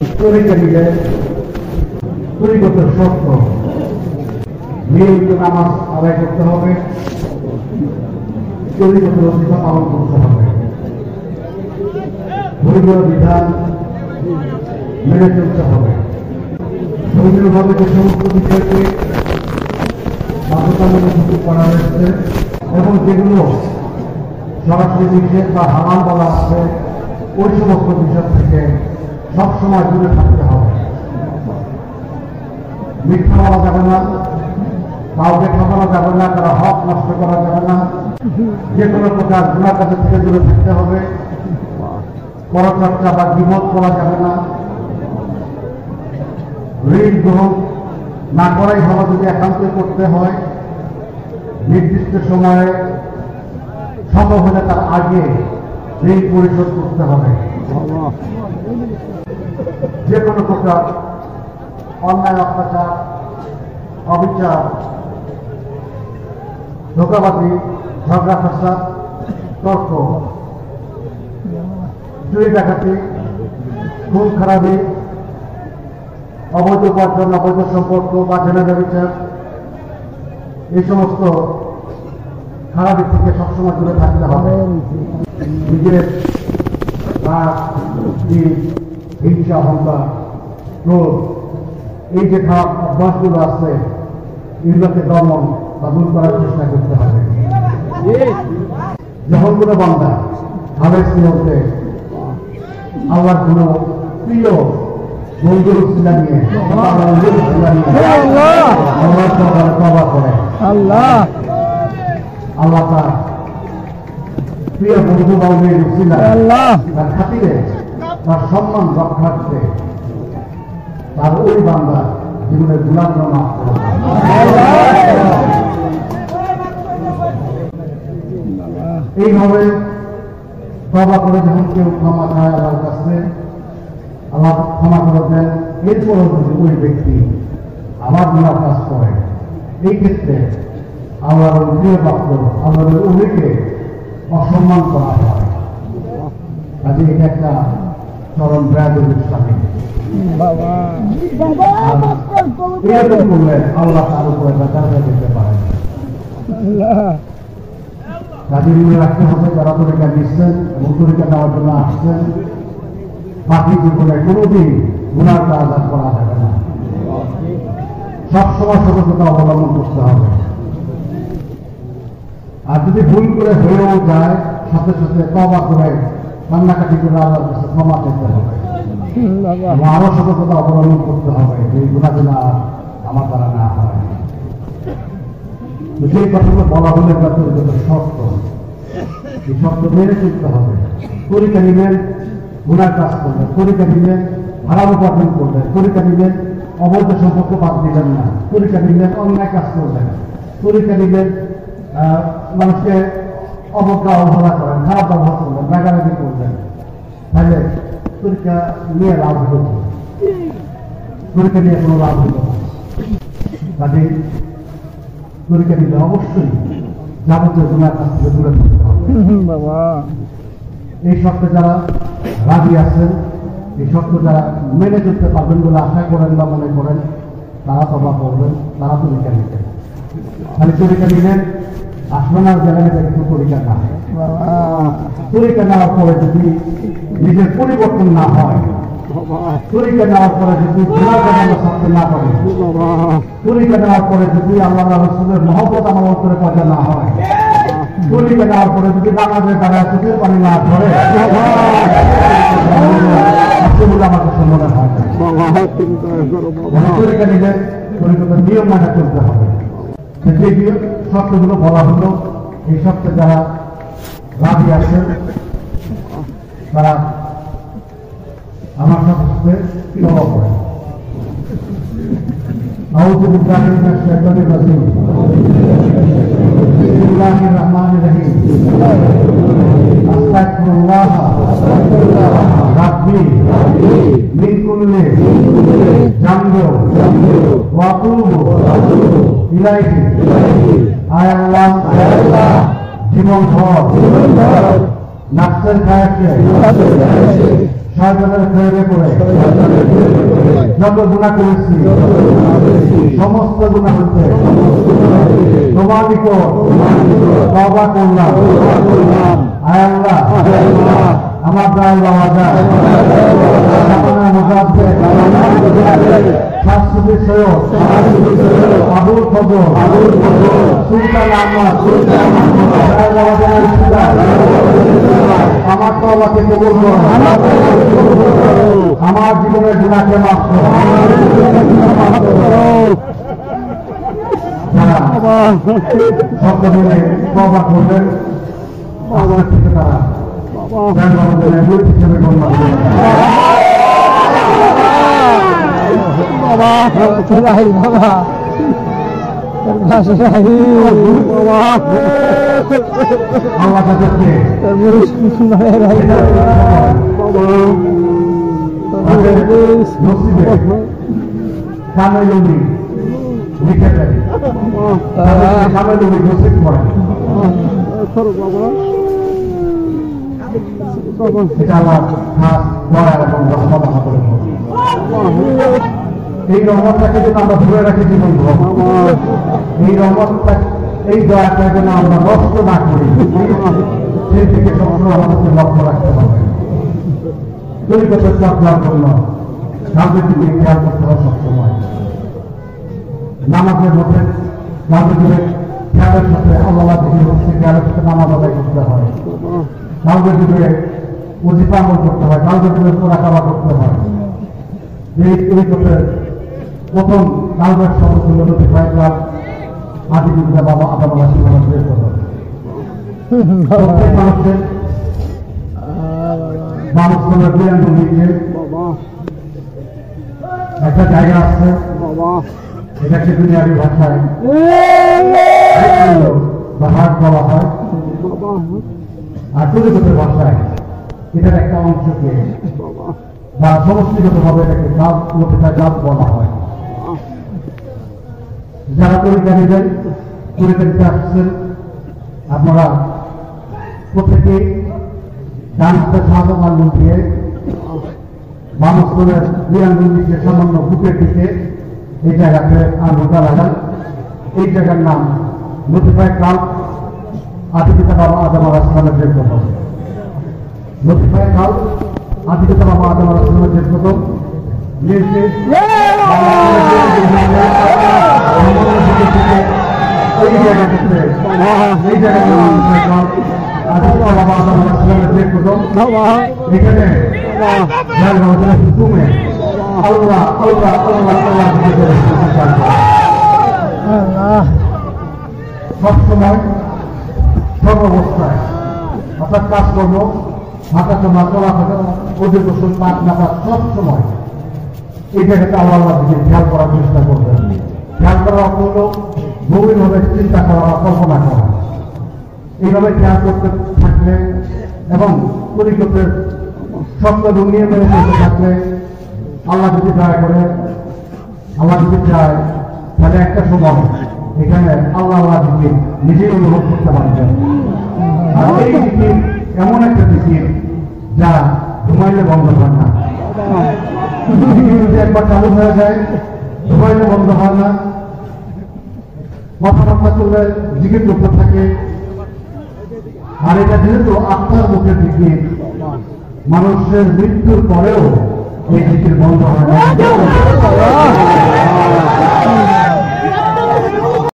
তরিকা নিলে তরিগত শর্ত নিয়মিত নামাজ আদায় করতে হবে, তরিগত রক্ষা পালন করতে হবে, ধর্মীয় বিধান মেনে চলতে হবে। ধর্মীয়ভাবে যে সমস্ত বিষয়কে বাধ্যতামূলক করা হয়েছে এবং যেগুলো সরাসরি নিষেধ বা হারাম বলা আছে ওই সমস্ত বিষয় থেকে সবসময় দূরে থাকতে হবে। মিথ্যা বলা যাবে না, কাউকে ঠকানো যাবে না, কারো হক নষ্ট করা যাবে না, যে কোনো প্রকার গুনাহ কাজের থেকে দূরে থাকতে হবে, পরচর্চা বা বিপদ করা যাবে না, ঋণ গ্রহণ না করাই ভালো, যদি একান্ত করতে হয় নির্দিষ্ট সময়ে সম্ভব হলে তার আগে ঋণ পরিশোধ করতে হবে। যে কোনো প্রকার অন্যায়, অত্যাচার, অবিচার, ধোঁকাবাজি, ঝগড়া ফ্যাসাদ, তর্ক, চুরি ডাকাতি, খুন খারাপি, অবৈধ উপার্জন, অবৈধ সম্পর্ক বা জেনারেল বিচার, এই সমস্ত খারাপের থেকে সবসময় দূরে থাকতে হবে। নিজের রাগ, হিংসা, অহংকার, ক্রোধ, এই যে খারাপ অভ্যাসগুলো আছে এগুলোকে দমন বা দূর করার চেষ্টা করতে হবে। যখন কোনো বান্দা ভাবের মধ্যে আল্লাহর কোনো প্রিয় বন্ধুর উসিলা নিয়ে আল্লাহ তওবা করে, আল্লাহ তার প্রিয় বন্ধু বান্ধবের উসিলা তার খাতিরে তার সম্মান রক্ষার্থে তার ওই বান্দা জীবনের গুনাহ মাফ করে। এইভাবে তওবা করে যখন কেউ ক্ষমা চায় আল্লাহর কাছে, আল্লাহ ক্ষমা করে দেন। এরপরও যদি ওই ব্যক্তি আবার গুনাহ কাজ করে, এই ক্ষেত্রে আল্লাহর প্রিয় পাত্র আল্লাহর ওলিকে অসম্মান করা হয়। কাজে এটা একটা চরম বেয়াদবির সাথে এরকম করলে আল্লাহ তার উপরে তারা দিতে পারে। কাজে মনে রাখতে হবে যারা তরিকা নিচ্ছেন এবং তরিকা নেওয়ার জন্য আসছেন, বাকি জীবনে কোনোদিন গুনার কাজ আর করা যাবে না। সবসময় সতর্কতা অবলম্বন করতে হবে। আর যদি ভুল করে হয়েও যায়, সাথে সাথে তওবা করে কান্নাকাটি করে আল্লাহর কাছে ক্ষমা চাইতে হবে। আরো সতর্কতা অবলম্বন করতে হবে যে গুনাহগুলো আমার দ্বারা না হয়। সেই কথাগুলো বলা হলে তরিকার শর্ত, এই শর্ত মেনে চলতে হবে। তরিকা নিলেন গুনার কাজ করবেন, তরিকা নিলেন হারাম উপার্জন করবেন, তরিকা নিলেন অবৈধ সম্পর্ক বাদ দিবেন না, তরিকা নিলেন অন্যায় কাজ করবেন, তরিকা নিলেন মানুষকে অবজ্ঞা অবহেলা করেন, খারাপ ব্যবহার করবেন, রাগারাগি করবেন, তাহলে তরিকা নিয়ে লাভ হতো, তরিকা নিয়ে কোনো লাভ হতো না। কাজে তরিকা নিলে অবশ্যই যাবতীয় গুনার কাছ থেকে দূরে থাকতে হবে। এই শর্তে যারা রাজি আছেন, এই শর্ত যারা মেনে চলতে পারবেন বলে আশা করেন বা মনে করেন, তারা তওবা করবেন, তারা তরিকা নিতেন। খালি তরিকা নিলেন আসমানার জায়গায় কিন্তু তরিকা না। তরিকা নেওয়ার পরে যদি নিজের পরিবর্তন না হয়, তরিকা নেওয়ার পরে যদি গুনাহ ছাড়তে না পারে, তরিকা নেওয়ার পরে যদি আল্লাহ রাসূলের মহব্বত আমার অন্তরে পয়দা না হয়, তরিকা নেওয়ার পরে যদি নামাজের দ্বারা চোখের পানি না ধরে, আমাকে মনে হয় তরিকা নিলে তরিকার নিয়ম মানা চলতে হবে। যে শর্তগুলো বলা হলো, এই শর্তে যারা রাজি আছেন তারা আমার সাথে তওবা করেন। أعوذ بالله من الشيطان الرجيم بسم الله الرحمن الرحيم أستغفر الله ربي من كل ذنب وأتوب إليه আয় আল্লাহ জীবন ভর নাফসের খায়াকে শয়তানের প্রয়োগে পড়ে যত গুনাহ করেছি সমস্ত গুনাহ হতে তোমার নিকট তওবা করলাম। আয় আল্লাহ আমার দয়াল বাবা যায় শাস্ত্রী সৈয়দ আবুল ফজল সুলতান আহমদ আমার তওবাকে কবুল করো, আমার জীবনের গুনাহকে মাফ করো। যারা শব্দ মিলে তওবা করবেন আমার থেকে তারা হিসেবে গণ্য করবেন। আল্লাহ তাদেরকে নসিবে কামেলুনি লিখে দেয়, কামেলুনি নসিব করেন। এটা আমার খাস দয়া এবং রহমত আমাদের। এই রহমতটাকে যেন আমরা ধরে রাখি জীবন ভর, এই রহমতটা এই দয়াটা যেন আমরা নষ্ট না করি, সেই দিকে সবসময় আমাদেরকে লক্ষ্য রাখতে হবে। তরিকতের চর্চার জন্য কাউকে দিকে খেয়াল করতে হবে সবসময়। নামাজের মধ্যে কাউকে দিকে খেয়ালের সাথে আল্লাহ দিকে হচ্ছে খেয়ালের সাথে নামাজ আদায় করতে হয়। কাউকে দিকে ওজিফা আমল করতে হয়, কাউকে দিকে পোড়া কাবা করতে হয়। এই তরিকতের প্রথম কালবের সদস্য নদী পাইলাম আদি বিদ্যা বাবা আদাবালা সীমানা বের করল। প্রত্যেক মানুষের মানুষগুলোর বিরাঙ্গন দিচ্ছে একটা জায়গা আছে, এটাকে দুনিয়াবি ভাষায় বা হাট বলা হয়, আর তরিকতের ভাষায় এটার একটা অংশকে বা সমষ্টিগতভাবে এটাকে জাত লতিকা জাত বলা হয়। যারা তরিকা নেবেন, তরিকা নিতে আসছেন, আপনারা প্রত্যেকে ডান হাতে সাধারণ আঙ্গুল দিয়ে মানুষের দুই আঙ্গুল দিকে সামান্য বুকের দিকে এই জায়গাতে আঙ্গুলটা লাগান। এই জায়গার নাম লতিফায় কাল আদিপিতা বাবা আদম আলাইহিস সালামের যোগ্য হবে। লতিফায় কাল আদিপিতা বাবা আদম আলাইহিস সালামের যোগ্য নিয়েছে। এই জায়গাটাতে এই জায়গার নাম আদিপিতা বাবা আদম আলাইহিস সালামের যোগ্য এখানে হুকুমে আল্লাহ আল্লাহ আল্লাহ আল্লাহ সবসময় সর্বাবস্থায় অর্থাৎ কাজকর্ম মাথা চলা চলাফেরা ওদের গোসল পাক নাপা সবসময় এই জায়গাতে আল্লাহ আল্লাহ দিকে খেয়াল করার চেষ্টা করবেন। খেয়াল করার অর্থ হল গভীরভাবে চিন্তা করা বা কল্পনা করা। এইভাবে খেয়াল করতে থাকলে এবং তরিকতের শব্দ রঙিয়ে মেরে চলতে থাকলে আল্লাহ যদি দয়া করে, আল্লাহ যদি চায়, তাহলে একটা সময় এখানে আল্লাহ আল্লাহ দিকে নিজেই অনুভব করতে পারবেন। আর এই দিকে এমন একটা দিকে যা ঘুমাইলে বন্ধ হয় না, যদি একবার চালু হয়ে যায় ঘুমাইলে বন্ধ হয় না, কথাবার্তা করলে জিজ্ঞেস করতে থাকে। আর এটা যেহেতু আত্মার মুখের দিকে, মানুষের মৃত্যুর পরেও এই দিকের বন্ধ হয় না।